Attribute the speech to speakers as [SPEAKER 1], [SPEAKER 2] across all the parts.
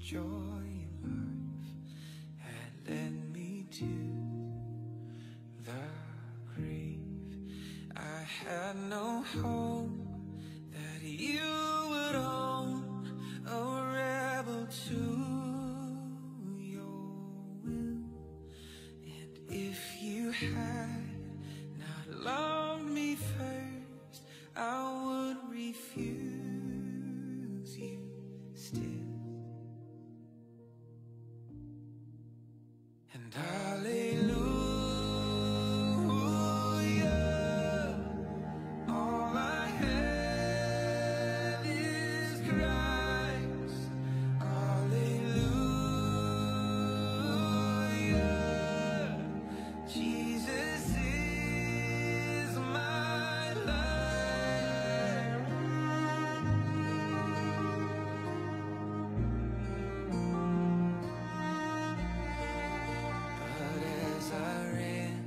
[SPEAKER 1] joy in life had led me to the grave. I had no hope that you would own a rebel to your will, and if you had not loved me first, I would refuse you still. And hallelujah, all I have is Christ. Hallelujah, Jesus is my life. But as I ran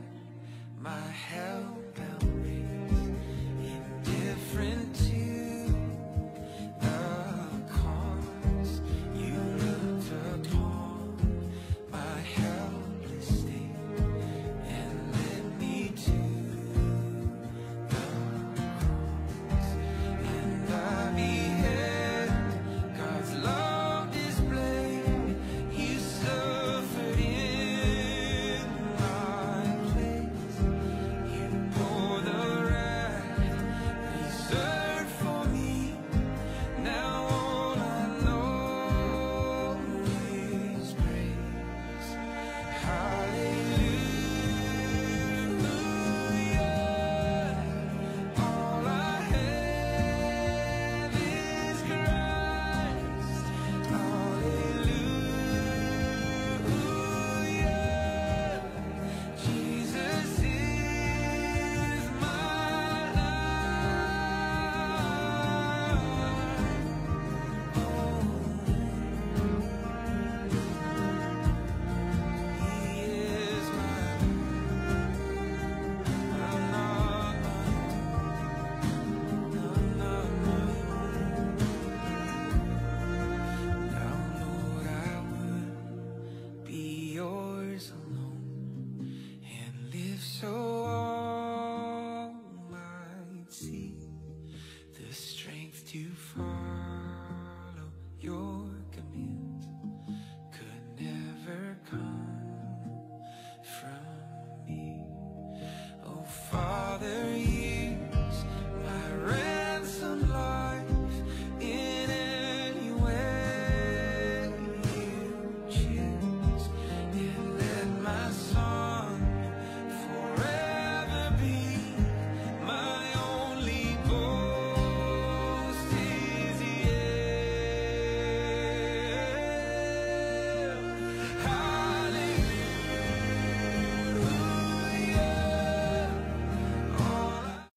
[SPEAKER 1] my hellbound race, indifferent to the cause, you looked upon my helpless state and led me to the cross. And I beheld God's love displayed. You suffered in my place. You bore the wrath reserved for me. Now all I know is praise. Hallelujah, all I have is Christ. Hallelujah, Jesus is my life. He is my I'm not my I'm not my Now, Lord, I would be yours alone and live so all might see the strength to follow your commands could never come from me. Oh, Father, use my ransom life in any way you choose, and let my song forever be my only boast is Hallelujah, all I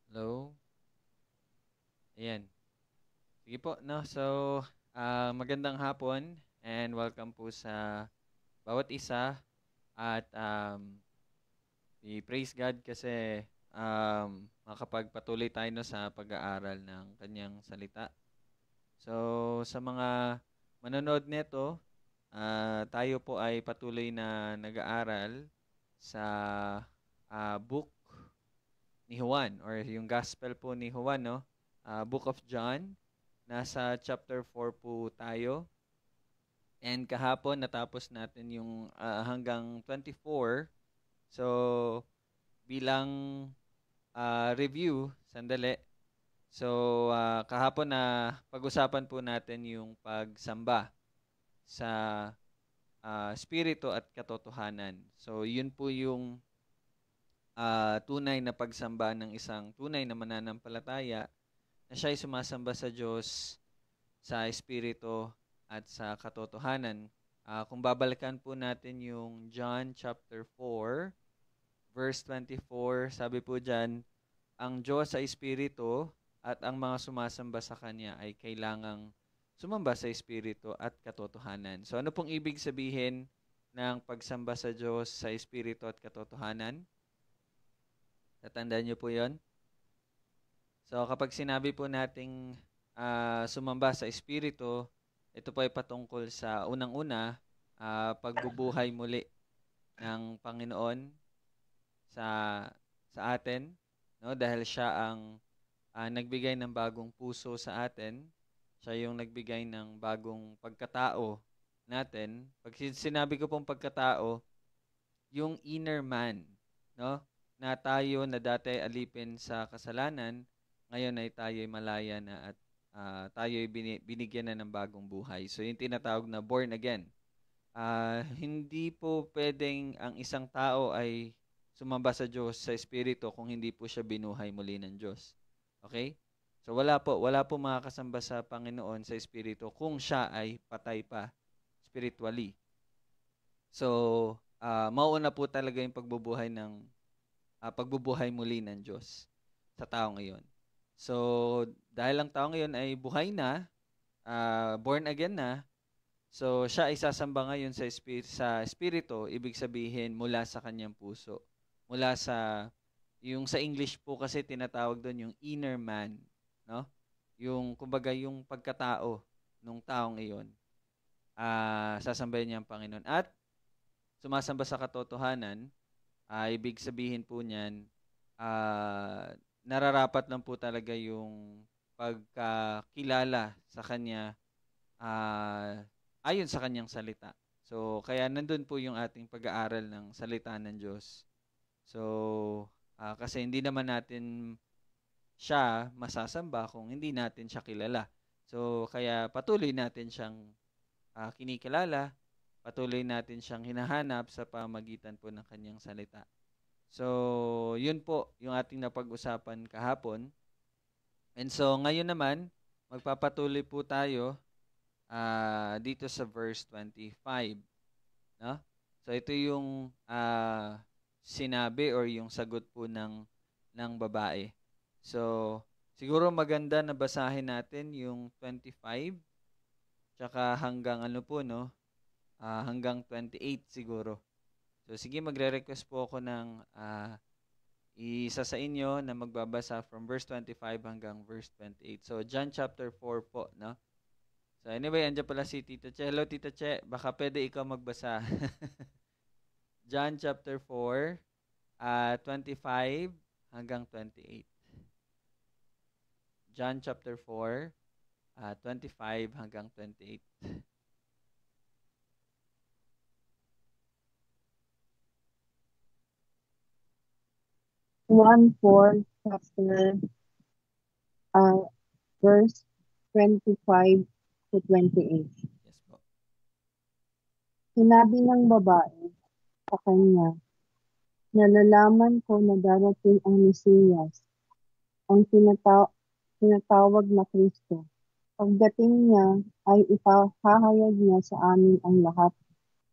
[SPEAKER 2] Hello? Ayan. Sige po, no? So, magandang hapon and welcome po sa bawat isa at i-praise God kasi makapagpatuloy tayo no, sa pag-aaral ng kanyang salita. So, sa mga manonood nito, tayo po ay patuloy na nag-aaral sa book ni Juan or yung gospel po ni Juan, no? Book of John. Nasa chapter 4 po tayo. And kahapon natapos natin yung hanggang 24. So bilang review, sandali. So kahapon na pag-usapan po natin yung pagsamba sa spirito at katotohanan. So yun po yung tunay na pagsamba ng isang tunay na mananampalataya na siya ay sumasamba sa Diyos, sa Espiritu at sa katotohanan. Kung babalikan po natin yung John chapter 4, verse 24, sabi po dyan, ang Diyos sa Espiritu at ang mga sumasamba sa Kanya ay kailangang sumamba sa Espiritu at katotohanan. So ano pong ibig sabihin ng pagsamba sa Diyos sa Espiritu at katotohanan. Tatandaan niyo po yon. So kapag sinabi po nating sumamba sa Espiritu, ito po ay patungkol sa unang-una, pagbubuhay muli ng Panginoon sa atin, no? Dahil siya ang nagbigay ng bagong puso sa atin. Siya yung nagbigay ng bagong pagkatao natin. Pag sinabi ko pong pagkatao, yung inner man, no? Na tayo na dati ay alipin sa kasalanan, ngayon ay tayo ay malaya na at tayo ay binigyan na ng bagong buhay. So yung tinatawag na born again. Hindi po pwedeng ang isang tao ay sumamba sa Diyos sa Espiritu kung hindi po siya binuhay muli ng Diyos. Okay? So wala po makakasamba sa Panginoon sa Espiritu kung siya ay patay pa spiritually. So, mauuna po talaga yung pagbubuhay muli ng Diyos sa tao ngayon. So, dahil ang tao ngayon ay buhay na, born again na, so siya ay sasamba ngayon sa Espiritu, ibig sabihin mula sa kanyang puso. Mula sa, yung sa English po kasi tinatawag doon yung inner man, no? Yung, kumbaga, yung pagkatao ng taong iyon, sasambahin niya ang Panginoon. At sumasamba sa katotohanan, ibig sabihin po niyan, nararapat lang po talaga yung pagkakilala sa Kanya ayon sa Kanyang salita. So, kaya nandun po yung ating pag-aaral ng salita ng Diyos. So, kasi hindi naman natin siya masasamba kung hindi natin siya kilala. So, kaya patuloy natin siyang kinikilala, patuloy natin siyang hinahanap sa pamagitan po ng Kanyang salita. So, yun po yung ating napag-usapan kahapon. And so, ngayon naman, magpapatuloy po tayo dito sa verse 25. No? So, ito yung sinabi or yung sagot po ng babae. So, siguro maganda na basahin natin yung 25 tsaka hanggang ano po, no? Hanggang 28 siguro. So, sige, magre-request po ako ng isa sa inyo na magbabasa from verse 25 hanggang verse 28. So, John chapter 4 po, no? So, anyway, andyan pala si Tito Che. Hello, Tito Che. Baka pwede ikaw magbasa. John chapter 4, 25 hanggang 28. John chapter 4, 25 hanggang 28.
[SPEAKER 3] 1:4 chapter, verse 25 to 28.
[SPEAKER 2] Yes po.
[SPEAKER 3] Sinabi ng babae sa kanya, nalalaman ko na darating ang Mesiyas, ang tinatawag na Kristo. Pagdating niya ay ipahahayag niya sa amin ang lahat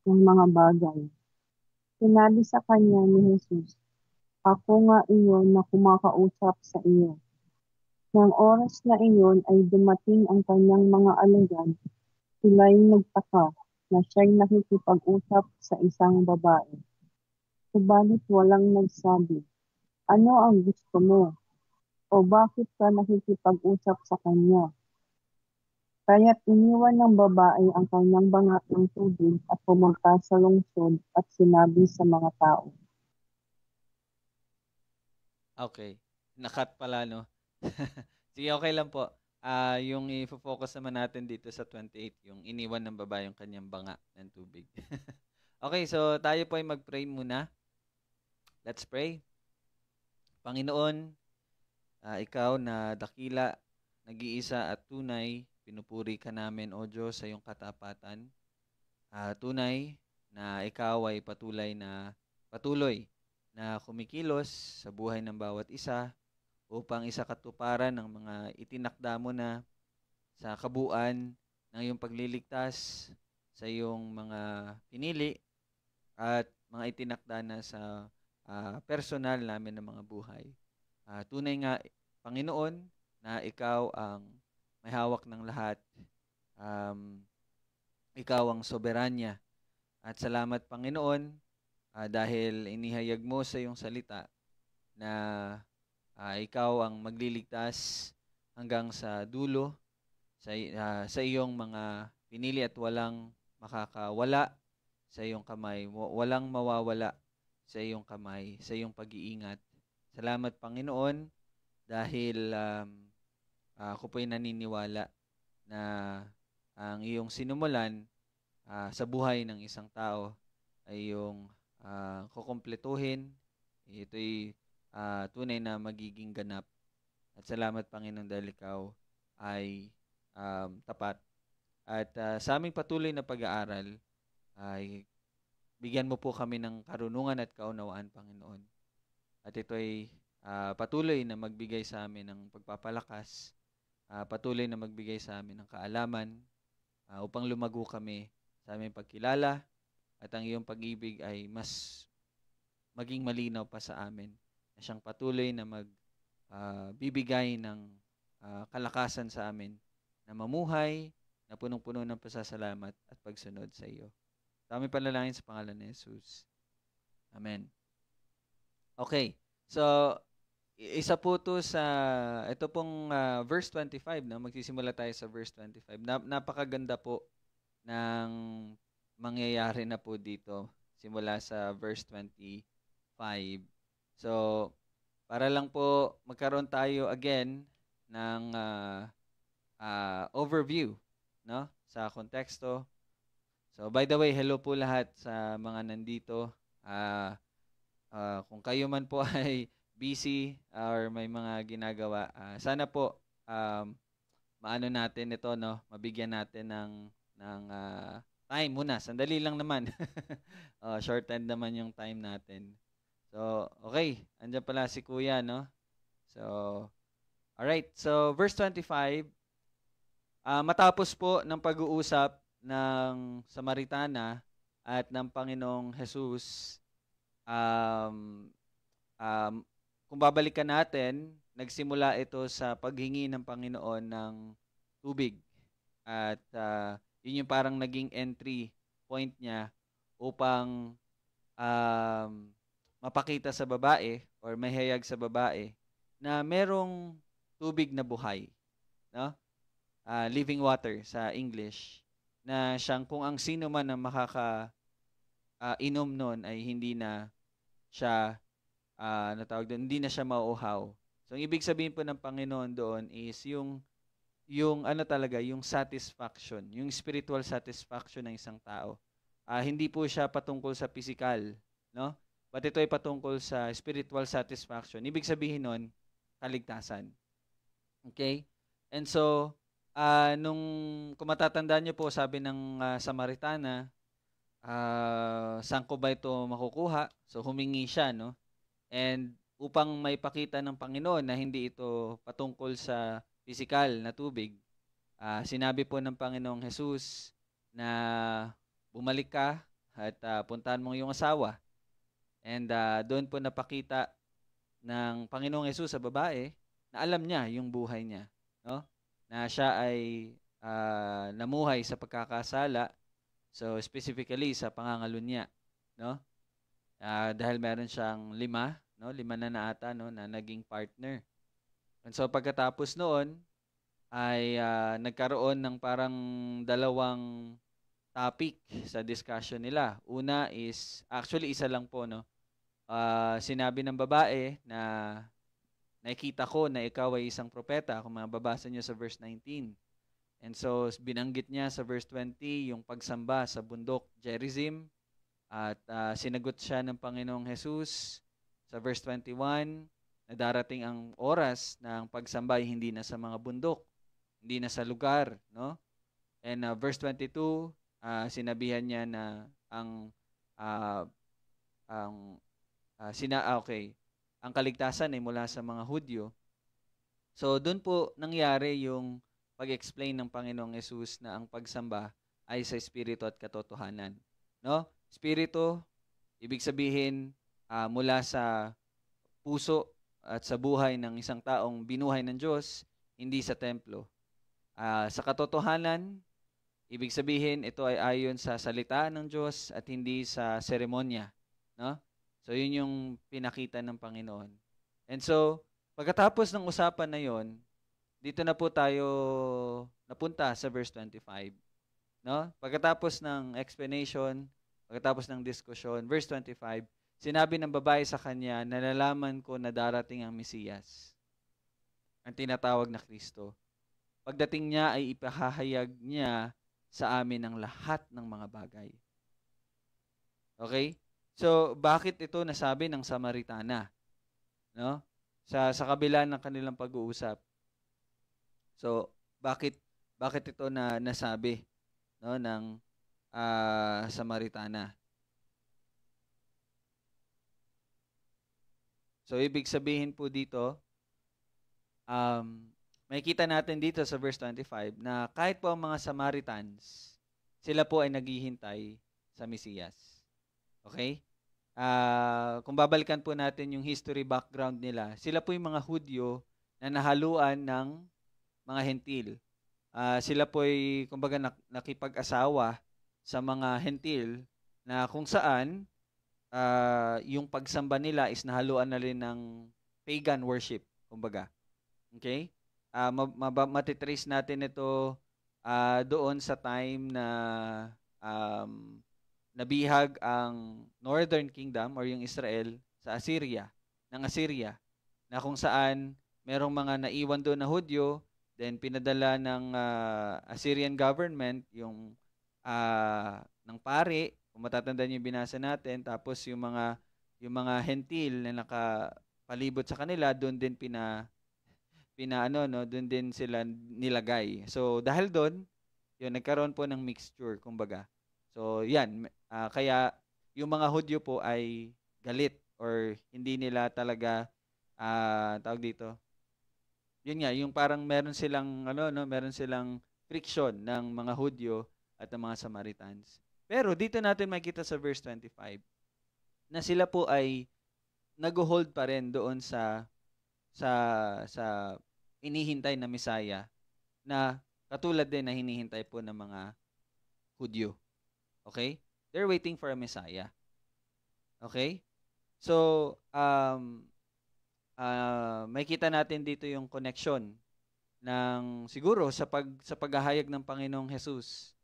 [SPEAKER 3] ng mga bagay. Sinabi sa kanya ni Jesus, ako nga iyon na kumakausap sa iyo. Nang oras na iyon ay dumating ang kanyang mga alagad, sila'y nagtaka na siya'y nakikipag-usap sa isang babae. Subalit walang nagsabi, ano ang gusto mo? O bakit ka nakikipag-usap sa kanya? Kaya't iniwan ng babae ang kanyang banga ng tubig at pumunta sa lungsod at sinabi sa mga tao.
[SPEAKER 2] Okay. Nakat pala, no? Sige, okay lang po. Yung i-focus naman natin dito sa 28, yung iniwan ng babae yung kanyang banga ng tubig. Okay, so tayo po ay mag-pray muna. Let's pray. Panginoon, ikaw na dakila, nag-iisa at tunay, pinupuri ka namin, O Diyos, sa iyong katapatan. Tunay na ikaw ay patuloy na kumikilos sa buhay ng bawat isa upang isa katuparan ng mga itinakda mo na sa kabuuan ng iyong pagliligtas sa iyong mga pinili at mga itinakda na sa personal namin ng mga buhay. Tunay nga, Panginoon, na ikaw ang may hawak ng lahat. Ikaw ang soberanya At salamat, Panginoon, dahil inihayag mo sa iyong salita na ikaw ang magliligtas hanggang sa dulo sa iyong mga pinili at walang makakawala sa iyong kamay, walang mawawala sa iyong kamay, sa iyong pag-iingat. Salamat, Panginoon, dahil ako po'y naniniwala na ang iyong sinumulan sa buhay ng isang tao ay iyong kukumpletuhin. Ito'y tunay na magiging ganap. At salamat, Panginoon, dahil ikaw ay tapat. At sa aming patuloy na pag-aaral, ay bigyan mo po kami ng karunungan at kaunawaan, Panginoon. At ito ay patuloy na magbigay sa amin ng pagpapalakas, patuloy na magbigay sa amin ng kaalaman upang lumago kami sa aming pagkilala at ang iyong pag-ibig ay mas maging malinaw pa sa amin na siyang patuloy na magbibigay ng kalakasan sa amin na mamuhay na punong-puno ng pasasalamat at pagsunod sa iyo. Kami panalangin sa pangalan ni Jesus. Amen. Okay. So, isa po to sa, ito pong verse 25, no? Magsisimula tayo sa verse 25. Napakaganda po ng mangyayari na po dito simula sa verse 25. So, para lang po magkaroon tayo again ng overview, no? Sa konteksto. So, by the way, hello po lahat sa mga nandito. Kung kayo man po ay busy or may mga ginagawa, sana po maano natin ito, no? Mabigyan natin ng time muna. Sandali lang naman. Shortened naman yung time natin. So, okay. Andiyan pala si Kuya, no? So, alright. So, verse 25, matapos po ng pag-uusap ng Samaritana at ng Panginoong Jesus, kung babalikan natin, nagsimula ito sa paghingi ng Panginoon ng tubig. At yun yung parang naging entry point niya upang mapakita sa babae or mahayag sa babae na merong tubig na buhay, no? Living water sa English, na siyang kung ang sino man ang inom nun ay hindi na siya hindi na siya mauuhaw. So ang ibig sabihin po ng Panginoon doon is yung talaga yung satisfaction, yung spiritual satisfaction ng isang tao. Hindi po siya patungkol sa physical, no? But ito ay patungkol sa spiritual satisfaction. Ibig sabihin nun, kaligtasan. Okay? And so, kung matatandaan niyo po, sabi ng Samaritana, saan ko ba ito makukuha? So, humingi siya, no? And upang may pakita ng Panginoon na hindi ito patungkol sa physical na tubig, sinabi po ng Panginoong Jesus na bumalik ka at puntahan mo yung asawa. And doon po napakita ng Panginoong Jesus sa babae na alam niya yung buhay niya, no? Na siya ay namuhay sa pagkakasala, so specifically sa pangangalunya, no? Dahil meron siyang 5 na ata, no, na naging partner. And so pagkatapos noon ay nagkaroon ng parang dalawang topic sa discussion nila. Una is, actually isa lang po, no? Sinabi ng babae na nakikita ko na ikaw ay isang propeta, kung mababasa niyo sa verse 19. And so binanggit niya sa verse 20 yung pagsamba sa bundok Gerizim, at sinagot siya ng Panginoong Jesus sa verse 21 na darating ang oras ng pagsamba ay hindi na sa mga bundok, hindi na sa lugar, no? And verse 22, sinabihan niya na ang kaligtasan ay mula sa mga Hudyo. So doon po nangyari yung pag-explain ng Panginoong Jesus na ang pagsamba ay sa espiritu at katotohanan, no? Espiritu, ibig sabihin mula sa puso at sa buhay ng isang taong binuhay ng Diyos, hindi sa templo. Sa katotohanan, Ibig sabihin, ito ay ayon sa salita ng Diyos at hindi sa seremonya, no? So, yun yung pinakita ng Panginoon. And so, pagkatapos ng usapan na yon, dito na po tayo napunta sa verse 25, no? Pagkatapos ng explanation, pagkatapos ng diskusyon, verse 25, sinabi ng babae sa kanya, nalalaman ko na darating ang Mesiyas, ang tinatawag na Kristo. Pagdating niya ay ipahahayag niya sa amin ang lahat ng mga bagay. Okay? So, bakit ito nasabi ng Samaritana? No? Sa kabila ng kanilang pag-uusap. So, bakit ito na nasabi, no, ng Samaritana? So, ibig sabihin po dito, makikita natin dito sa verse 25 na kahit po ang mga Samaritans, sila po ay naghihintay sa Mesiyas. Okay? Kung babalikan po natin yung history background nila, sila po yung mga Hudyo na nahaluan ng mga Hentil. Sila po ay, kumbaga, nakipag-asawa sa mga Hentil na kung saan yung pagsamba nila is nahaluan na rin ng pagan worship, kumbaga. Okay? Matitrace natin ito doon sa time na nabihag ang Northern Kingdom or yung Israel sa Assyria, ng Assyria, na kung saan merong mga naiwan doon na Hudyo, then pinadala ng Assyrian government yung ng pari, kung matatandaan yung binasa natin, tapos yung mga Hentil na nakapalibot sa kanila, doon din doon din sila nilagay. So dahil doon, yun nagkaroon po ng mixture, kumbaga. So yan, kaya yung mga Hudyo po ay galit or hindi nila talaga tawag dito. Yun nga, yung parang meron silang friction ng mga Hudyo at ng mga Samaritans. Pero dito natin makita sa verse 25 na sila po ay nag-hold pa rin doon sa inihintay na Messiah na katulad din na hinihintay po ng mga Hudyo. Okay? They're waiting for a Messiah. Okay? So, makita natin dito yung connection ng siguro sa paghahayag ng Panginoong Jesus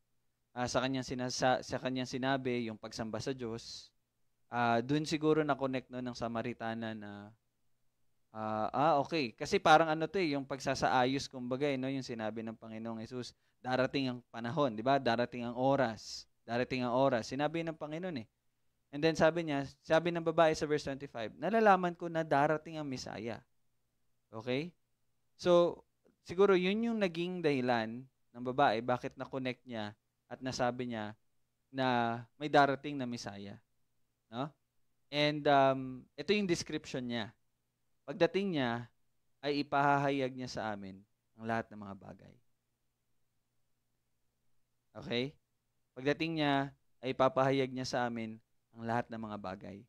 [SPEAKER 2] sa kanyang sinabi yung pagsamba sa Diyos. Doon siguro na connect ng Samaritana na okay. Kasi parang yung pagsasaayos, kumbaga, yung sinabi ng Panginoong Jesus, darating ang panahon, di ba? Darating ang oras. Sinabi ng Panginoon eh. And then sabi ng babae sa verse 25, nalalaman ko na darating ang Messiah. Okay? So, siguro yun yung naging dahilan ng babae, bakit na-connect niya at nasabi niya na may darating na Messiah. No? And ito yung description niya. Pagdating niya, ay ipahahayag niya sa amin ang lahat ng mga bagay. Okay? Pagdating niya, ay ipapahayag niya sa amin ang lahat ng mga bagay.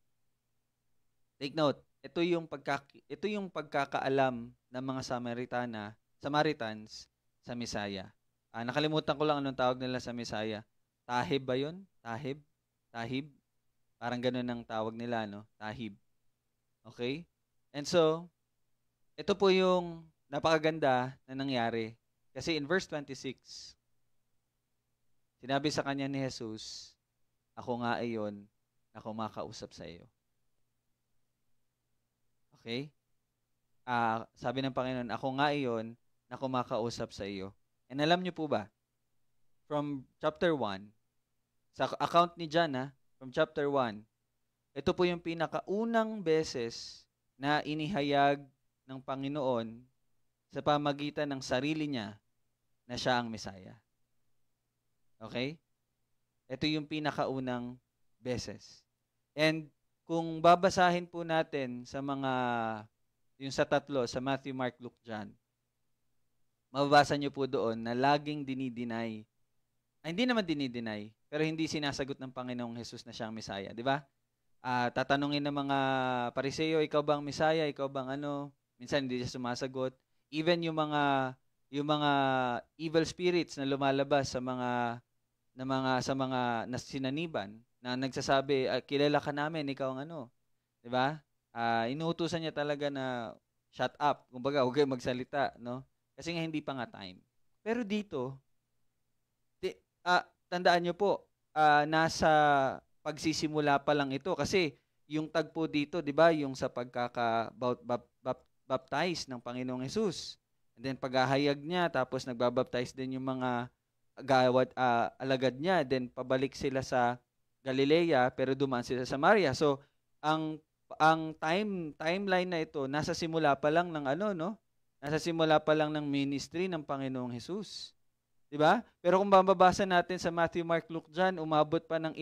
[SPEAKER 2] Take note, ito yung pagkakaalam ng mga Samaritans sa Messiah. Nakalimutan ko lang anong tawag nila sa Messiah. Tahib ba yun? Tahib? Parang ganun ang tawag nila, no? Tahib. Okay? And so, ito po yung napakaganda na nangyari. Kasi in verse 26, sinabi sa kanya ni Jesus, ako nga iyon na kumakausap sa iyo. Okay? Sabi ng Panginoon, ako nga iyon na kumakausap sa iyo. And alam niyo po ba, from chapter 1, sa account ni John, from chapter 1, ito po yung pinakaunang beses na inihayag ng Panginoon sa pamagitan ng sarili niya na siya ang Messiah. Okay? Ito yung pinakaunang beses. And kung babasahin po natin sa yung sa tatlo, sa Matthew, Mark, Luke, John, mababasa niyo po doon na laging dinideny. Hindi naman dinideny, pero hindi sinasagot ng Panginoong Jesus na siyang Messiah. Di ba? Tatanungin ng mga Pariseo, ikaw bang Messiah? Ikaw bang ano? Minsan hindi siya sumasagot. Even yung yung mga evil spirits na lumalabas sa mga sinaniban na nagsasabi, kilala ka namin, ikaw ang ano, 'di ba? Inuutusan niya talaga na shut up, kumbaga huwag kayong magsalita, no? Kasi nga hindi pa nga time. Pero dito, tandaan niyo po, nasa pagsisimula pa lang ito kasi yung tagpo dito, 'di ba, yung sa baptize ng Panginoong Hesus. And then paghahayag niya, tapos nagbabaptize din yung mga alagad niya, then pabalik sila sa Galilea pero dumaan sila sa Samaria. So ang timeline na ito nasa simula pa lang ng ano, no? Nasa simula pa lang ng ministry ng Panginoong Hesus. 'Di ba? Pero kung babasa natin sa Matthew, Mark, Luke, John, umabot pa ng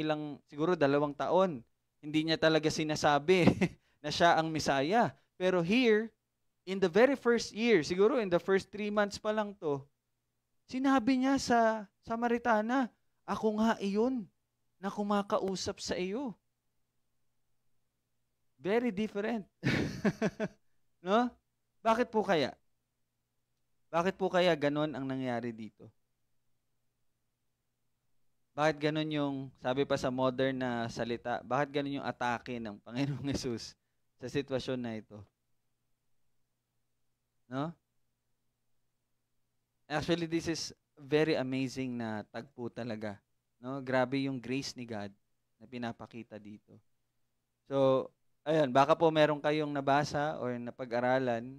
[SPEAKER 2] siguro 2 taon. Hindi niya talaga sinasabi na siya ang Messiah. Pero here, in the very first year, siguro in the first 3 months pa lang to, sinabi niya sa Samaritana, ako nga iyon na kumakausap sa iyo. Very different. No? Bakit po kaya? Bakit po kaya ganon ang nangyari dito? Bakit ganon yung, sabi pa sa modern na salita, bakit ganon yung atake ng Panginoong Hesus sa sitwasyon na ito? No? Actually, this is very amazing na tagpo talaga. No? Grabe yung grace ni God na pinapakita dito. So, ayun, baka po meron kayong nabasa or napag-aralan,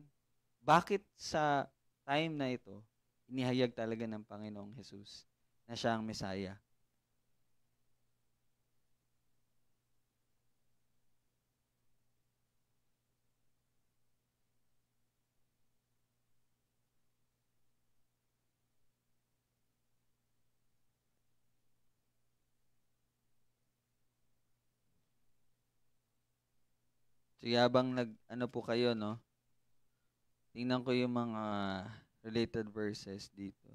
[SPEAKER 2] bakit sa time na ito, inihayag talaga ng Panginoong Hesus na siya ang Messiah. So, habang ano po kayo, no? Tingnan ko yung mga related verses dito.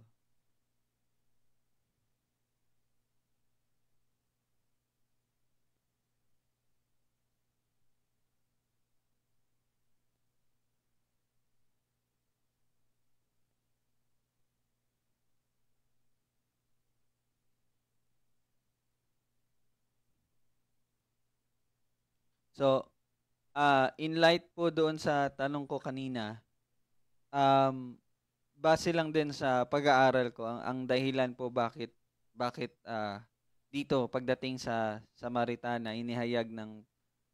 [SPEAKER 2] So, in light po doon sa tanong ko kanina, base lang din sa pag-aaral ko, ang dahilan po bakit dito pagdating sa Samaritana, inihayag ng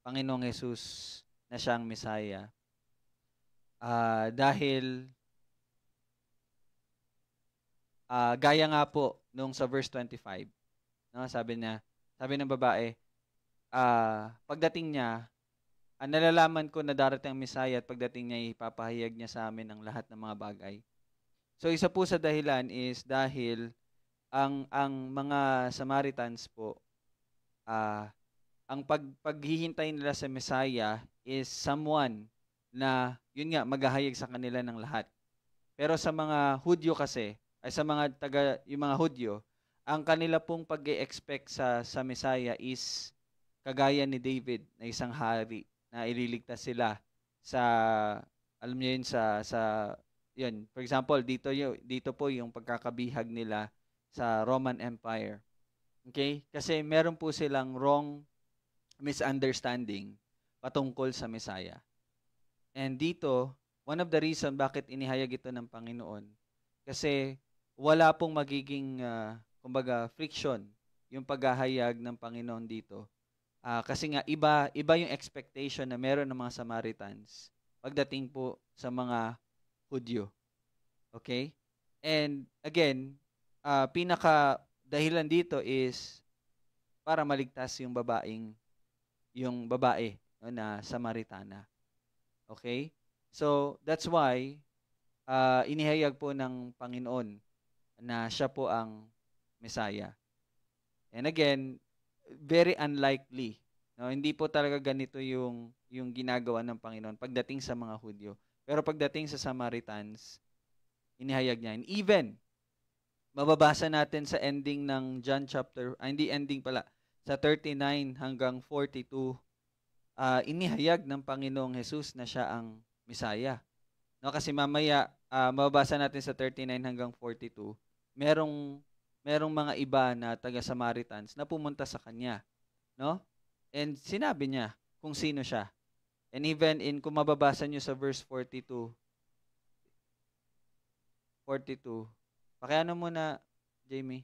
[SPEAKER 2] Panginoong Hesus na siyang Messiah. Dahil gaya nga po nung sa verse 25, no, sabi ng babae, pagdating niya, nalalaman ko na darating ang Messiah at pagdating niya, ipapahayag niya sa amin ang lahat ng mga bagay. So isa po sa dahilan is dahil ang mga Samaritans po, ang paghihintay nila sa Messiah is someone na, yun nga, maghahayag sa kanila ng lahat. Pero sa mga Hudyo kasi, ay sa mga yung mga Hudyo, ang kanila pong pag-e-expect sa Messiah is kagaya ni David na isang hari na ililigtas sila sa, alam niyo yun, yun. For example, dito po yung pagkakabihag nila sa Roman Empire. Okay? Kasi meron po silang wrong misunderstanding patungkol sa Messiah. And dito, one of the reason bakit inihayag ito ng Panginoon, kasi wala pong magiging, kumbaga, friction yung paghahayag ng Panginoon dito. Kasi nga, iba yung expectation na meron ng mga Samaritans pagdating po sa mga Hudyo. Okay? And again, pinaka dahilan dito is para maligtas yung babae, no, na Samaritana. Okay? So, that's why inihayag po ng Panginoon na siya po ang Messiah. And again, very unlikely. No, hindi po talaga ganito yung ginagawa ng Panginoon pagdating sa mga Hudyo. Pero pagdating sa Samaritans, inihayag niya. And even, mababasa natin sa ending ng John chapter, hindi ending pala, sa 39 hanggang 42, inihayag ng Panginoong Hesus na siya ang Messiah. No, kasi mamaya mababasa natin sa 39 hanggang 42, merong mga iba na taga-Samaritans na pumunta sa kanya, no? And sinabi niya kung sino siya. And even kung mababasa niyo sa verse 42, pakiano muna, Jamie.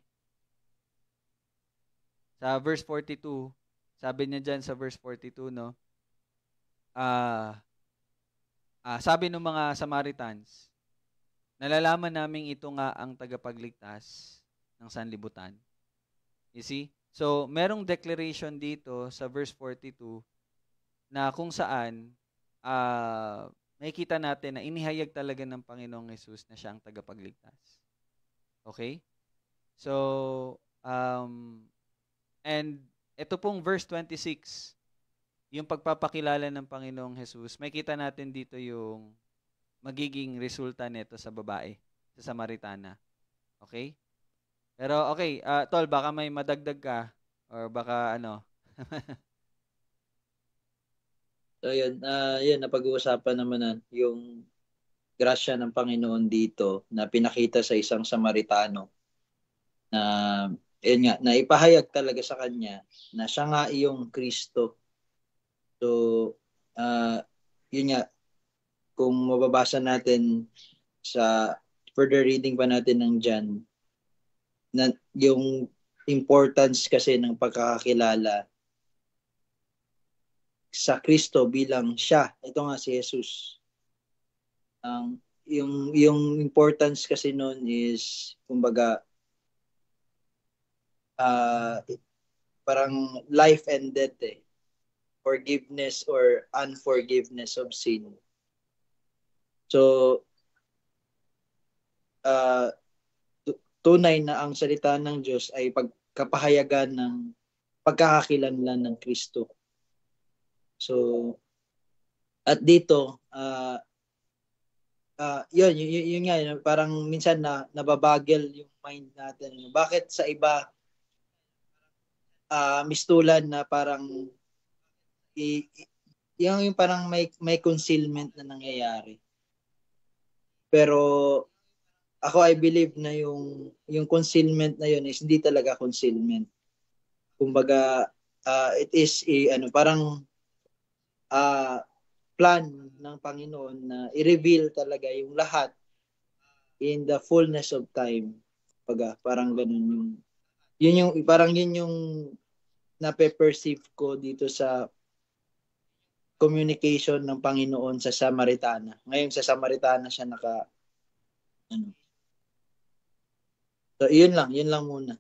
[SPEAKER 2] Sa verse 42, sabi niya diyan sa verse 42, no? Sabi ng mga Samaritans, nalalaman namin ito nga ang tagapagligtas ng sanlibutan. You see? So, merong declaration dito sa verse 42 na kung saan makikita natin na inihayag talaga ng Panginoong Hesus na siya ang tagapagligtas. Okay? So, and ito pong verse 26, yung pagpapakilala ng Panginoong Hesus, makikita natin dito yung magiging resulta nito sa babae, sa Samaritana. Okay? Pero okay, Tol, baka may madagdag ka or baka ano.
[SPEAKER 4] So yun napag-uusapan naman yung grasya ng Panginoon dito na pinakita sa isang Samaritano na yun nga, na ipahayag talaga sa kanya na siya nga iyong Kristo. So yun nga, kung mababasa natin sa further reading pa natin ng John, na yung importance kasi ng pagkakakilala sa Kristo bilang siya. Ito nga si Jesus. Yung importance kasi noon is, kumbaga, parang life and death eh. Forgiveness or unforgiveness of sin. So, tunay na ang salita ng Diyos ay pagkapahayagan ng pagkakakilanlan ng Kristo. So, at dito, yun nga, parang minsan nababagel yung mind natin. Bakit sa iba, mistulan na parang, yung parang may concealment na nangyayari. Pero, ako I believe na yung concealment na yun is hindi talaga concealment. Kumbaga, it is parang plan ng Panginoon na i-reveal talaga yung lahat in the fullness of time. Parang ganun yung parang yun yung nape-perceive ko dito sa communication ng Panginoon sa Samaritana. Ngayon sa Samaritana siya So yun lang muna.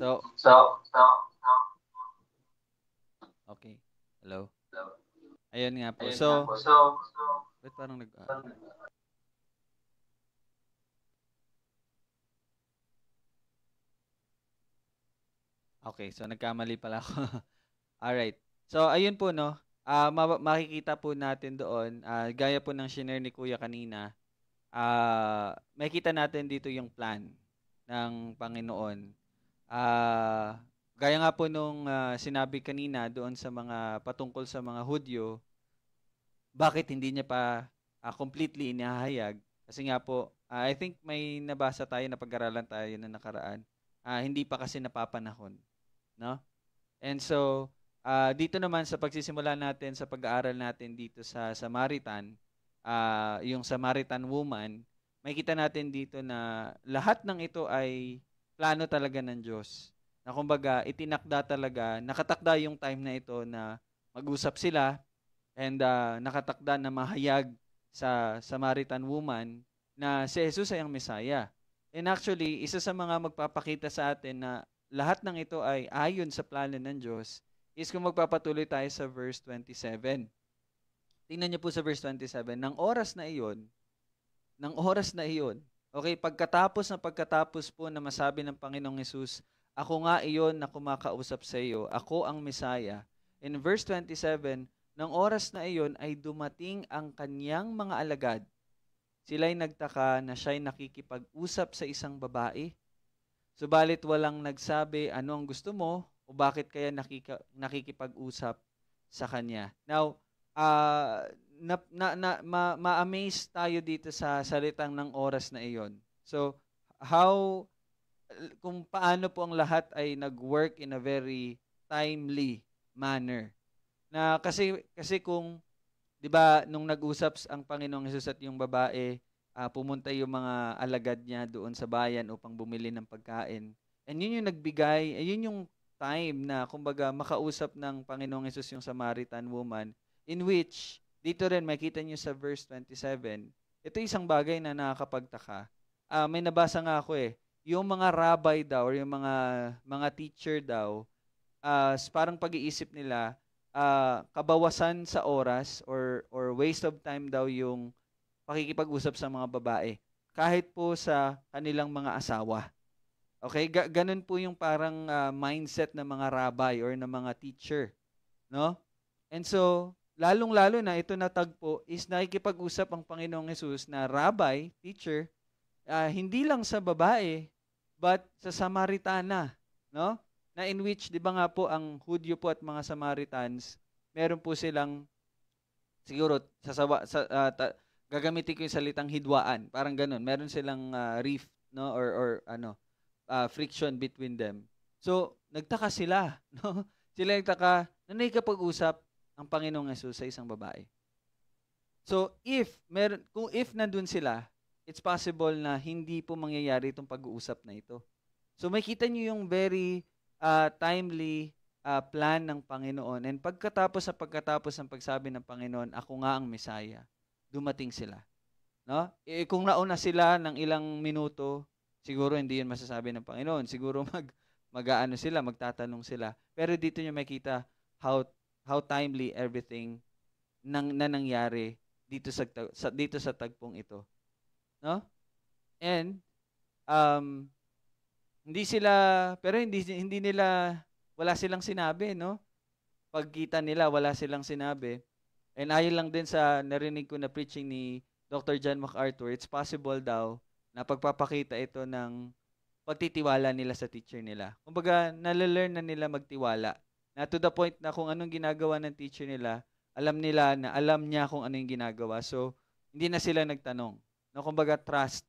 [SPEAKER 2] So okay. Hello. Ayun nga po. So wait, parang Okay, so nagkamali pala ako. Alright. So ayun po, no. Makikita po natin doon, gaya po ng share ni Kuya kanina, makikita natin dito yung plan ng Panginoon. Gaya nga po nung sinabi kanina doon sa mga patungkol sa mga Hudyo, bakit hindi niya pa completely inihahayag? Kasi nga po, I think may nabasa tayo, napag-aralan tayo na nakaraan. Hindi pa kasi napapanahon, no? And so, dito naman sa pagsisimula natin sa pag-aaral natin dito sa Samaritan, yung Samaritan woman, makikita natin dito na lahat ng ito ay plano talaga ng Diyos. Na kumbaga, itinakda talaga, nakatakda yung time na ito na mag-usap sila and nakatakda na mahayag sa Samaritan woman na si Jesus ay ang Mesaya. And actually, isa sa mga magpapakita sa atin na lahat ng ito ay ayon sa plano ng Diyos is kung magpapatuloy tayo sa verse 27. Tingnan niyo po sa verse 27, ng oras na iyon, okay, pagkatapos po na masabi ng Panginoong Hesus, ako nga iyon na kumakausap sa iyo, ako ang Mesaya. In verse 27, ng oras na iyon ay dumating ang kanyang mga alagad. Sila'y nagtaka na siya'y nakikipag-usap sa isang babae. Subalit walang nagsabi ano ang gusto mo o bakit kaya nakikipag-usap sa kanya. Now, ah, ma-amaze tayo dito sa salitang ng oras na iyon. So, how, kung paano po ang lahat ay nag-work in a very timely manner. Na kasi kung 'di ba nung nag-usap ang Panginoong Hesus at yung babae, pumunta yung mga alagad niya doon sa bayan upang bumili ng pagkain. And yun yung nagbigay, yun yung time na kumbaga makausap ng Panginoong Hesus yung Samaritan woman, in which dito rin makita niyo sa verse 27. Ito isang bagay na nakakapagtaka. May nabasa nga ako yung mga rabbi daw or yung mga teacher daw, parang pag-iisip nila, kabawasan sa oras or waste of time daw yung pakikipag-usap sa mga babae kahit po sa kanilang mga asawa. Okay? Ganun po yung parang mindset ng mga rabbi or ng mga teacher, no? And so, lalong-lalo na ito natagpo is nakikipag-usap ang Panginoong Hesus na rabbi, teacher, hindi lang sa babae but sa Samaritana, no? Na in which, di ba nga po, ang Hudyo po at mga Samaritans, meron po silang, siguro, gagamitin ko yung salitang hidwaan, parang ganun. Meron silang rift, no? Or friction between them. So, nagtaka sila, no? Sila nagtaka, na nakikipag-usap ang Panginoong Yesus sa isang babae. So, kung nandun sila, it's possible na hindi po mangyayari itong pag-uusap na ito. So, makita niyo yung very timely plan ng Panginoon. And pagkatapos ng pagsabi ng Panginoon, ako nga ang Messiah, dumating sila. No? Kung nauna sila ng ilang minuto, siguro hindi yun masasabi ng Panginoon. Siguro magtatanong sila. Pero dito niyo makita how timely everything na nangyari dito sa tagpong ito. No? And hindi nila, wala silang sinabi, no? Pagkita nila, wala silang sinabi. And ayon lang din sa narinig ko na preaching ni Dr. John MacArthur, it's possible daw na pagpapakita ito ng pagtitiwala nila sa teacher nila. Kumbaga, nalalearn na nila magtiwala. Na to the point na kung anong ginagawa ng teacher nila, alam nila na alam niya kung ano yung ginagawa. So, hindi na sila nagtanong. No, kumbaga, trust,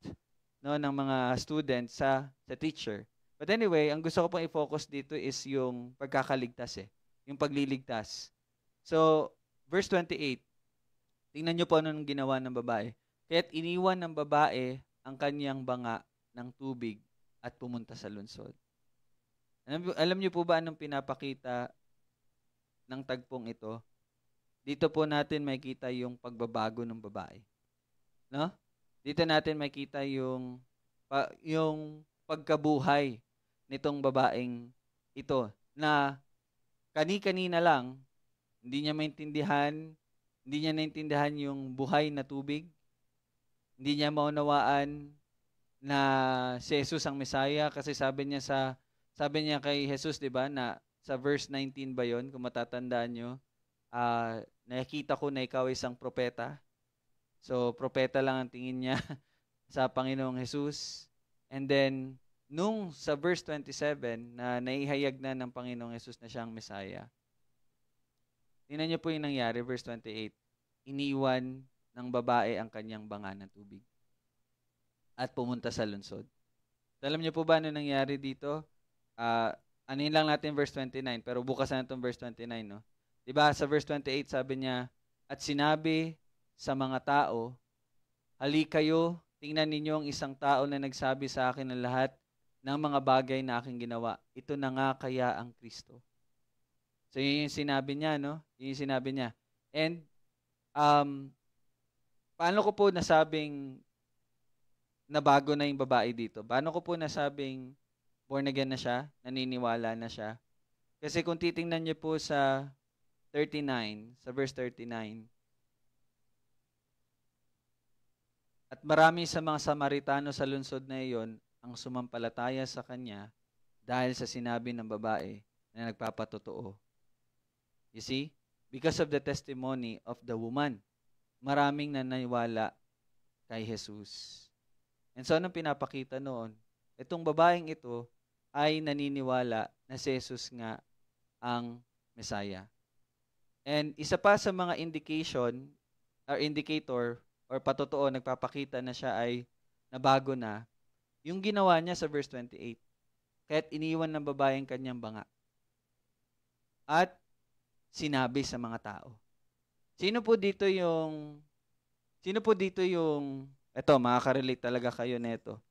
[SPEAKER 2] no, ng mga students sa teacher. But anyway, ang gusto ko pong i-focus dito is yung pagkakaligtas yung pagliligtas. So, verse 28, tingnan nyo po ano nang ginawa ng babae. Kaya't iniwan ng babae ang kanyang banga ng tubig at pumunta sa lungsod. Alam niyo po ba anong pinapakita ng tagpong ito? Dito po natin makita yung pagbabago ng babae. No? Dito natin makita yung pagkabuhay nitong babaeng ito na kani-kanina lang hindi niya naintindihan yung buhay na tubig. Hindi niya maunawaan na si Jesus ang Messiah kasi sabi niya kay Jesus, 'di ba, na sa verse 19 ba 'yon, kung matatandaan niyo, nakita ko na ikaw ay isang propeta. So, propeta lang ang tingin niya sa Panginoong Jesus. And then, nung sa verse 27, na naihayag na ng Panginoong Jesus na siyang Messiah, tingnan niyo po yung nangyari, verse 28. Iniwan ng babae ang kanyang banga ng tubig at pumunta sa lungsod. Alam niyo po ba ano nangyari dito? Anin lang natin verse 29, pero bukas na itong verse 29, no? Diba, sa verse 28, sabi niya, at sinabi sa mga tao, hali kayo, tingnan ninyo ang isang tao na nagsabi sa akin ng lahat ng mga bagay na aking ginawa. Ito na nga kaya ang Kristo. So, yun yung sinabi niya, no? Yun yung sinabi niya. And, paano ko po nasabing nabago na yung babae dito? Paano ko po nasabing born again na siya? Naniniwala na siya? Kasi kung titingnan niyo po sa 39, sa verse 39, at marami sa mga Samaritano sa lungsod na iyon ang sumampalataya sa kanya dahil sa sinabi ng babae na nagpapatotoo. You see? Because of the testimony of the woman, maraming naniniwala kay Jesus. And so, anong pinapakita noon? Itong babaeng ito ay naniniwala na si Jesus nga ang Messiah. And isa pa sa mga indicator or patotoo nagpapakita na siya ay nabago na, yung ginawa niya sa verse 28. Kaya't iniwan ng babae ang kanyang banga at sinabi sa mga tao. Sino po dito yung, eto, makaka-relate talaga kayo neto.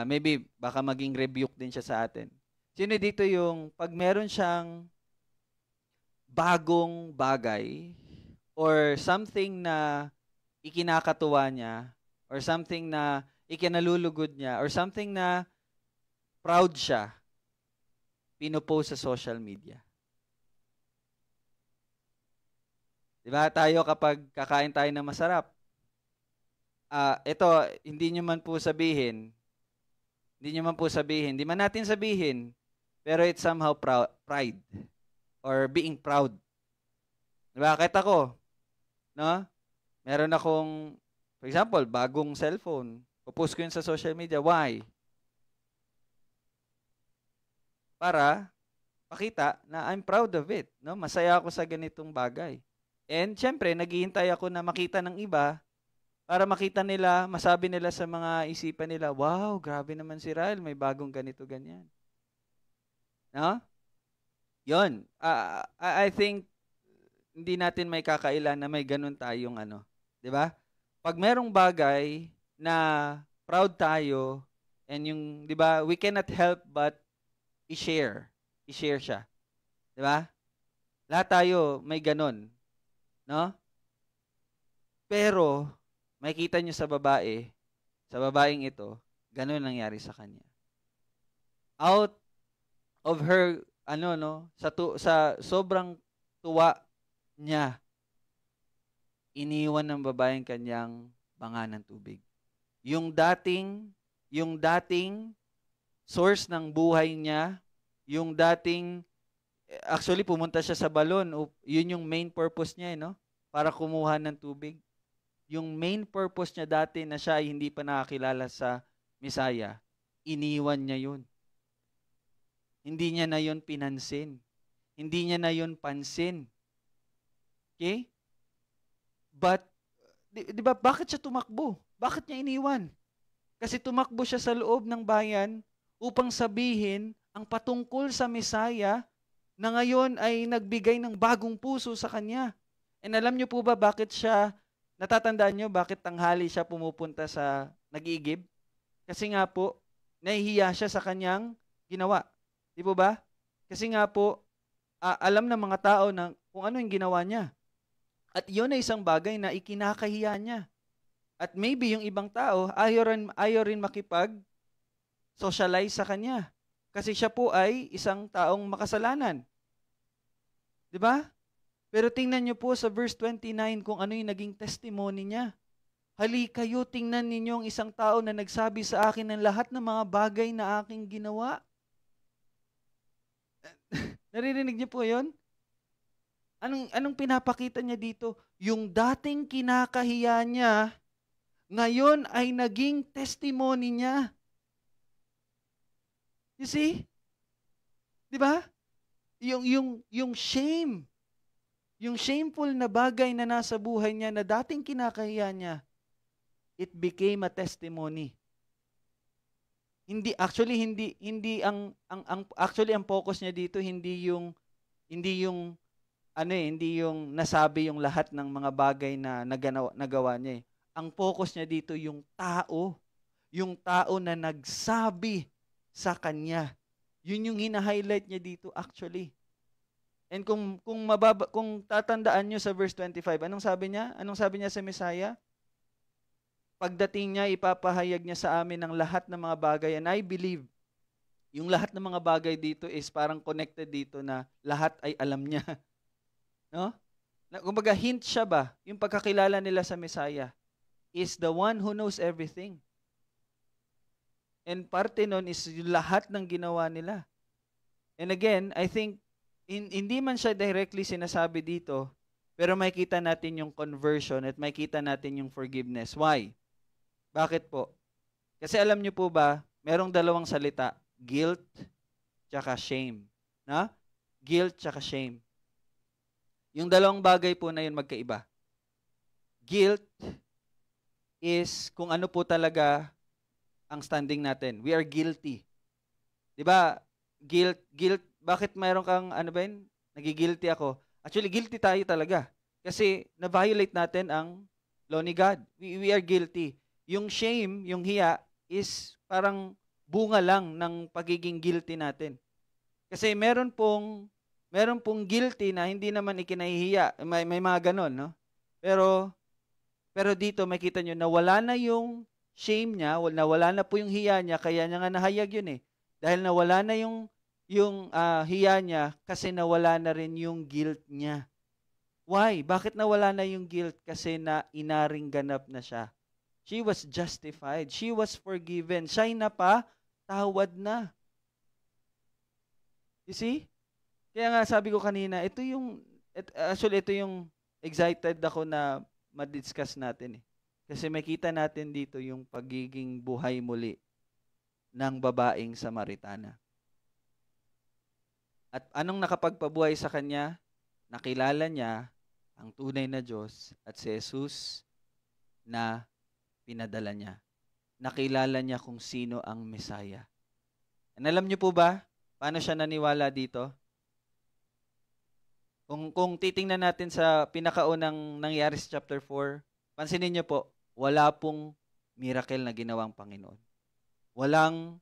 [SPEAKER 2] Maybe, baka maging rebuke din siya sa atin. Sino dito yung, pag meron siyang bagong bagay, or something na ikinakatuwa niya, or something na ikinalulugod niya, or something na proud siya, pinopost sa social media. Diba? Tayo kapag kakain tayo ng masarap, ito, hindi nyo man sabihin, hindi man natin sabihin, pero it's somehow pride, or being proud. Diba? Kahit ako, no? Meron akong, for example, bagong cellphone, post ko yun sa social media. Why? Para pakita na I'm proud of it. No? Masaya ako sa ganitong bagay. And syempre, naghihintay ako na makita ng iba para makita nila, masabi nila sa mga isipan nila, wow, grabe naman si Ryle, may bagong ganito, ganyan. No? Yun. I think hindi natin may kakailan na may ganun tayong di ba? Pag merong bagay na proud tayo, and yung, di ba, we cannot help but i-share siya. Di ba? Lahat tayo may ganun. No? Pero, makikita nyo sa babaeng ito, ganun nangyari sa kanya. Out of her, sa sobrang tuwa niya, iniwan ng babaeng kanyang banga ng tubig. Yung dating source ng buhay niya, yung dating, actually pumunta siya sa balon, yun yung main purpose niya, no? Para kumuha ng tubig. Yung main purpose niya dati na siya ay hindi pa nakakilala sa Messiah, iniwan niya yun. Hindi niya na yun pinansin. Hindi niya na yun pansin. Okay? But, di ba, bakit siya tumakbo? Bakit niya iniwan? Kasi tumakbo siya sa loob ng bayan upang sabihin ang patungkol sa Messiah na ngayon ay nagbigay ng bagong puso sa kanya. And alam niyo po ba bakit siya, natatandaan niyo bakit tanghali siya pumupunta sa nag-iigib? Kasi nga po, nahihiya siya sa kanyang ginawa. Di po ba? Kasi nga po, alam ng mga tao na kung ano yung ginawa niya. At yun ay isang bagay na ikinakahiya niya. At maybe yung ibang tao, ayaw rin makipag-socialize sa kanya. Kasi siya po ay isang taong makasalanan. Di ba? Pero tingnan niyo po sa verse 29 kung ano yung naging testimony niya. Hali kayo, tingnan ninyo ang isang tao na nagsabi sa akin ng lahat ng mga bagay na aking ginawa. Naririnig niyo po yun? Anong pinapakita niya dito? Yung dating kinakahiya niya, ngayon ay naging testimony niya. You see? Di ba? Yung shame, yung shameful na bagay na nasa buhay niya na dating kinakahiya niya, it became a testimony. Hindi ang focus niya dito hindi yung nasabi yung lahat ng mga bagay na nagawa niya. Ang focus niya dito yung tao na nagsabi sa kanya. Yun yung hina-highlight niya dito actually. And kung tatandaan niyo sa verse 25, anong sabi niya? Anong sabi niya sa Messiah? Pagdating niya, ipapahayag niya sa amin ang lahat ng mga bagay. And I believe, yung lahat ng mga bagay dito is parang connected dito na lahat ay alam niya. No? Kumbaga, hint siya ba? Yung pagkakilala nila sa Messiah is the one who knows everything. And parte nun is yung lahat ng ginawa nila. And again, I think, hindi man siya directly sinasabi dito, pero makikita natin yung conversion at makikita natin yung forgiveness. Why? Bakit po? Kasi alam niyo po ba, merong dalawang salita, guilt tsaka shame. Na? Guilt tsaka shame. Yung dalawang bagay po na yun magkaiba. Guilt is kung ano po talaga ang standing natin. We are guilty. 'Di ba? Guilt, bakit mayroon kang ano ba yun? Nagigilty ako. Actually, guilty tayo talaga. Kasi na-violate natin ang law ni God. We are guilty. Yung shame, yung hiya, is parang bunga lang ng pagiging guilty natin. Kasi meron pong guilty na hindi naman ikinahihiya. May mga ganon, no? Pero dito makita nyo na wala na yung shame niya, wala na po yung hiya niya, kaya niya nga nahayag yun eh. Dahil nawala na yung hiya niya kasi nawala na rin yung guilt niya. Why? Bakit nawala na yung guilt? Kasi na inaring ganap na siya. She was justified. She was forgiven. Siya'y napatawad na. You see? Kaya nga sabi ko kanina, ito yung excited ako na ma-discuss natin eh. Kasi makita natin dito yung pagiging buhay muli ng babaeng Samaritana. At anong nakapagpabuhay sa kanya? Nakilala niya ang tunay na Diyos at si Jesus na pinadala niya. Nakilala niya kung sino ang Mesaya. And alam niyo po ba, paano siya naniwala dito? Kung titingnan natin sa pinakaunang nangyari sa chapter 4, pansinin niyo po, wala pong miracle na ginawang Panginoon. Walang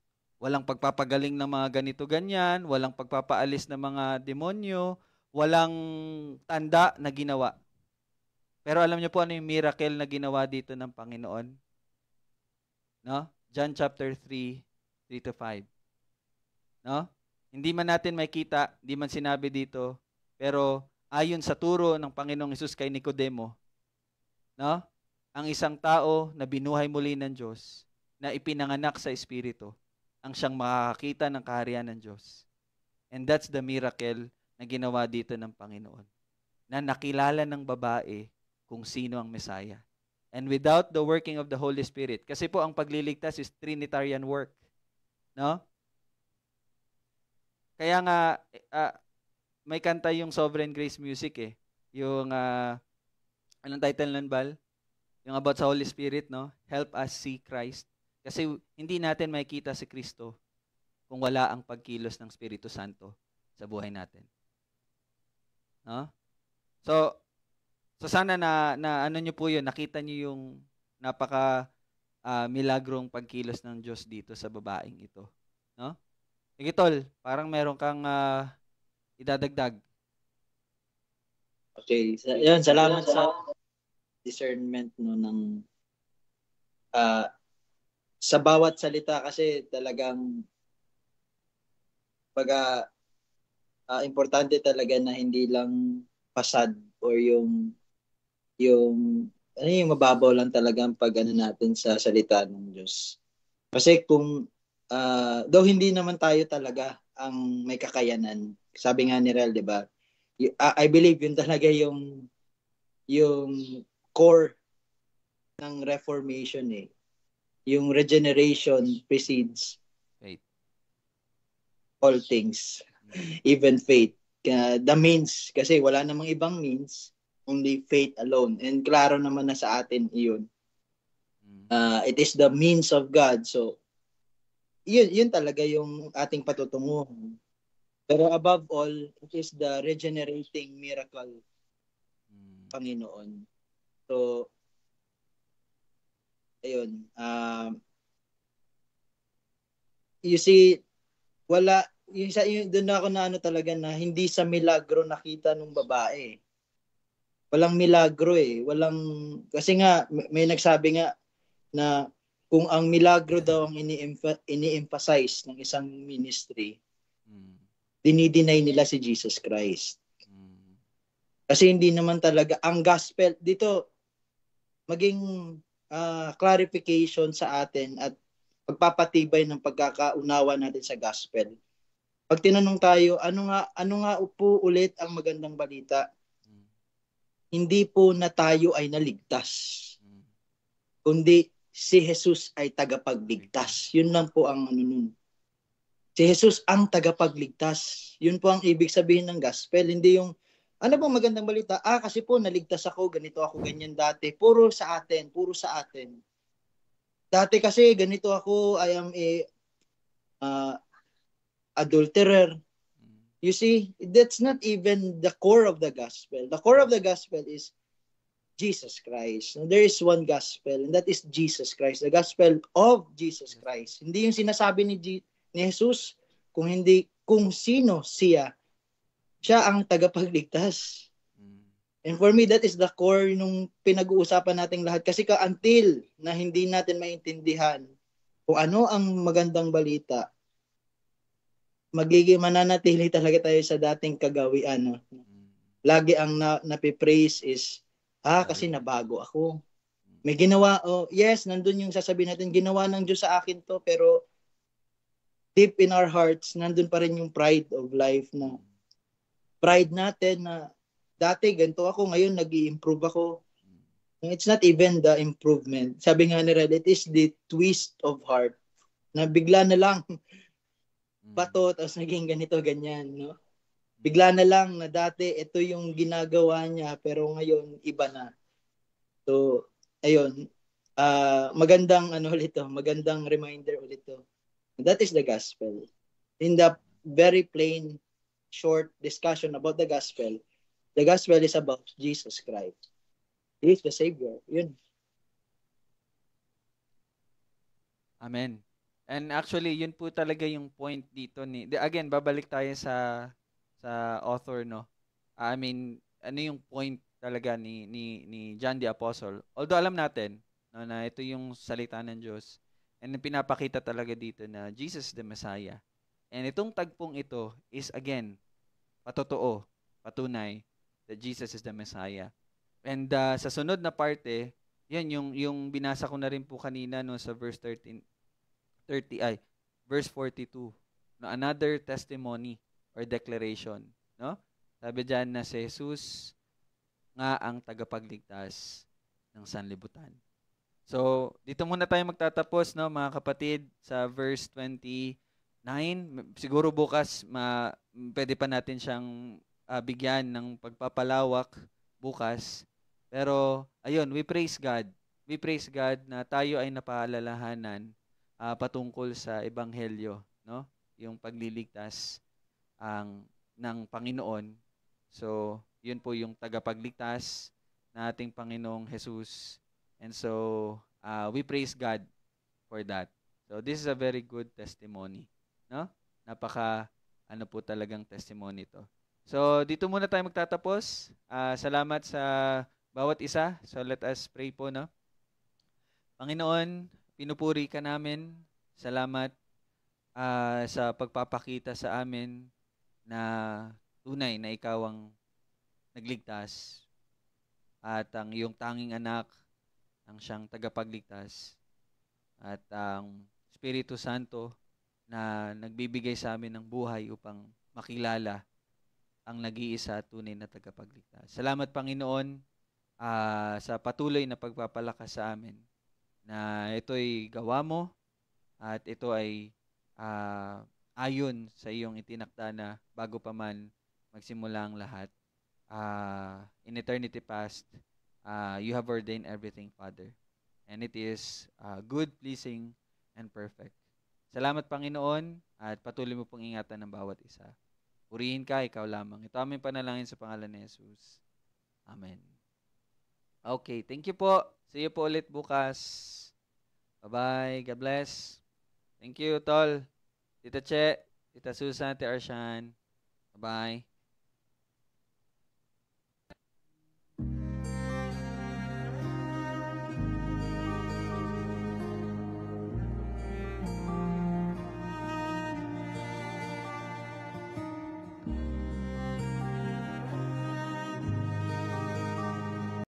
[SPEAKER 2] pagpapagaling ng mga ganito-ganyan, walang pagpapaalis ng mga demonyo, walang tanda na ginawa. Pero alam niyo po ano yung miracle na ginawa dito ng Panginoon? No? John chapter 3, 3-5. No? Hindi man natin makita, hindi man sinabi dito, pero ayon sa turo ng Panginoong Hesus kay Nicodemo, no? Ang isang tao na binuhay muli ng Diyos, na ipinanganak sa Espiritu, ang siyang makakakita ng kaharian ng Diyos. And that's the miracle na ginawa dito ng Panginoon. Na nakilala ng babae kung sino ang Messiah. And without the working of the Holy Spirit, kasi po ang pagliligtas is Trinitarian work. No? Kaya nga, may kanta yung Sovereign Grace Music eh. Yung, anong title nun, Bal? Yung about sa Holy Spirit, no? Help us see Christ. Kasi hindi natin makikita si Kristo kung wala ang pagkilos ng Espiritu Santo sa buhay natin. No? So sana na ano nyo po yun, nakita nyo yung napaka milagrong pagkilos ng Diyos dito sa babaeng ito. No? Sige, Tol, parang meron kang idadagdag.
[SPEAKER 4] Okay. Yan, salamat sa discernment no ng sa bawat salita kasi talagang importante talaga na hindi lang pasad or yung mababaw lang talaga ang pag-ano natin sa salita ng Diyos. Kasi kung though hindi naman tayo talaga ang may kakayanan, sabi nga ni Rel, 'di ba? I believe yun talaga yung core ng Reformation eh. Yung regeneration precedes
[SPEAKER 2] faith.
[SPEAKER 4] All things, even faith. The means, kasi wala namang ibang means, only faith alone. And klaro naman na sa atin iyon. It is the means of God. So, yun talaga yung ating patutungo. Pero above all, it is the regenerating miracle Panginoon. So, ayun. You see, wala, yung doon ako na ano talaga na hindi sa milagro nakita nung babae. Walang milagro eh. Kasi nga, may nagsabi nga na kung ang milagro daw ang ini-emphasize ng isang ministry, dinideny nila si Jesus Christ. Kasi hindi naman talaga, ang gospel, dito, maging clarification sa atin at pagpapatibay ng pagkakaunawa natin sa gospel. Pag tinanong tayo, ano nga po ulit ang magandang balita? Hindi po na tayo ay naligtas, kundi si Jesus ay tagapagligtas. Yun lang po ang ano nun. Si Jesus ang tagapagligtas. Yun po ang ibig sabihin ng gospel. Hindi yung Ano bang magandang balita? Kasi po naligtas ako, ganito ako, ganyan dati. Puro sa atin, puro sa atin. Dati kasi ganito ako, I am a uh, adulterer.
[SPEAKER 2] Mm.
[SPEAKER 4] You see, that's not even the core of the gospel. The core of the gospel is Jesus Christ. There is one gospel, and that is Jesus Christ. The gospel of Jesus Christ. Hindi yung sinasabi ni Jesus, kung sino siya. Siya ang tagapagligtas.
[SPEAKER 2] Mm.
[SPEAKER 4] And for me, that is the core nung pinag-uusapan nating lahat. Kasi until na hindi natin maintindihan kung ano ang magandang balita, magiging mananatili talaga tayo sa dating kagawian. No?
[SPEAKER 2] Mm.
[SPEAKER 4] Lagi ang napipraise is, kasi nabago ako. May ginawa, yes, nandun yung sasabihin natin, ginawa ng Diyos sa akin to, pero deep in our hearts, nandun pa rin yung pride of life na pride natin na dati ganito ako, ngayon nag-i-improve ako. It's not even the improvement. Sabi nga ni Red, it is the twist of heart na bigla na lang bato, tapos naging ganito, ganyan, no? Bigla na lang na dati ito yung ginagawa niya, pero ngayon iba na. So, ayun, magandang magandang reminder ulit to. That is the gospel. In the very plain, short discussion about the gospel is about Jesus Christ. He is the Savior. Yun.
[SPEAKER 2] Amen. And actually, yun po talaga yung point dito again, babalik tayo sa author, no? I mean, ano yung point talaga ni John the Apostle? Although alam natin, no, na ito yung salita ng Diyos. And pinapakita talaga dito na Jesus the Messiah. And itong tagpong ito is again, patunay that Jesus is the Messiah. And sa sunod na parte, yan yung binasa ko na rin po kanina no sa verse 42. No, another testimony or declaration, no? Sabi diyan na si Jesus nga ang tagapagligtas ng sanlibutan. So, dito muna tayo magtatapos, no, mga kapatid, sa verse 29. Siguro bukas pwede pa natin siyang bigyan ng pagpapalawak bukas. Pero ayun, we praise God. We praise God na tayo ay napaalalahanan patungkol sa ebanghelyo, no? Yung pagliligtas ng Panginoon. So, yun po yung tagapagligtas na ating Panginoong Jesus. And so, we praise God for that. So, this is a very good testimony, no? Ano po talagang testimony ito. So, dito muna tayo magtatapos. Salamat sa bawat isa. So, let us pray po, no? Panginoon, pinupuri ka namin. Salamat sa pagpapakita sa amin na tunay na ikaw ang nagligtas at ang iyong tanging anak ang siyang tagapagligtas at ang Espiritu Santo na nagbibigay sa amin ng buhay upang makilala ang nag-iisa at tunay na tagapagligtas. Salamat, Panginoon, sa patuloy na pagpapalakas sa amin na ito'y gawa mo at ito ay ayon sa iyong itinakda na bago pa man magsimula ang lahat. In eternity past, you have ordained everything, Father. And it is good, pleasing, and perfect. Salamat, Panginoon, at patuloy mo pong ingatan ng bawat isa. Purihin ka, ikaw lamang. Ito aming panalangin sa pangalan ni Jesus. Amen. Okay, thank you po. See you po ulit bukas. Bye-bye. God bless. Thank you, Tol. Tita Che, Tita Susan, Tita Arshan. Bye-bye.